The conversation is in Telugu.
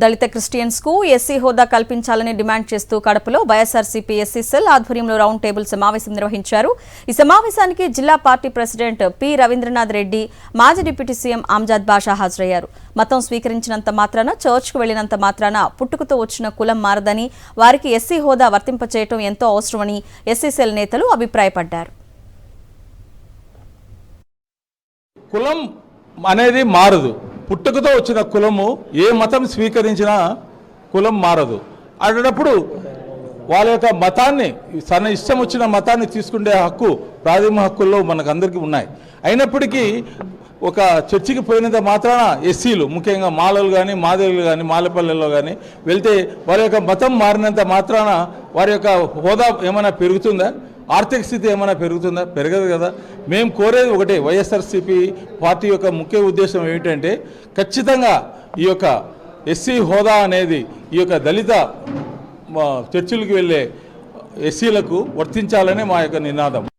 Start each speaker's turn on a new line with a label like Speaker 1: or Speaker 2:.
Speaker 1: దళిత క్రిస్టియన్స్కు ఎస్సీ హోదా కల్పించాలని డిమాండ్ చేస్తూ కడపలో వైఎస్ఆర్సీపీ ఎస్సీ సెల్ ఆధ్వర్యంలో రౌండ్ టేబుల్ సమావేశం నిర్వహించారు. ఈ సమావేశానికి జిల్లా party president P Ravindranath Reddy, మాజీ డిప్యూటీ సీఎం ఆమ్జద్ బాషా హాజరయ్యారు. మతం స్వీకరించినంత మాత్రాన, చర్చ్కు వెళ్లినంత మాత్రాన పుట్టుకతో వచ్చిన కులం మారదని, వారికి ఎస్సీ హోదా వర్తింపచేయటం ఎంతో అవసరమని ఎస్సీ సెల్ నేతలు అభిప్రాయపడ్డారు.
Speaker 2: కులం అనేది మారదు. పుట్టుకతో వచ్చిన కులము ఏ మతం స్వీకరించినా కులం మారదు. అన్నప్పుడు వాళ్ళ యొక్క మతాన్ని, తన ఇష్టం వచ్చిన మతాన్ని తీసుకునే హక్కు ప్రాథమిక హక్కుల్లో మనకందరికీ ఉన్నాయి. అయినప్పటికీ ఒక చర్చికి పోయినంత మాత్రాన ఎస్సీలు, ముఖ్యంగా మాలలు కానీ, మాదేవులు కానీ, మాలపల్లెల్లో కానీ వెళ్తే వారి యొక్క మతం మారినంత మాత్రాన వారి యొక్క హోదా ఏమైనా పెరుగుతుందా? ఆర్థిక స్థితి ఏమైనా పెరుగుతుందా? పెరగదు కదా. మేము కోరేది ఒకటే, వైఎస్ఆర్సీపీ పార్టీ యొక్క ముఖ్య ఉద్దేశం ఏమిటంటే ఖచ్చితంగా ఈ యొక్క ఎస్సీ హోదా అనేది ఈ యొక్క దళిత చర్చిలకు వెళ్ళే ఎస్సీలకు వర్తించాలనే మా యొక్క నినాదం.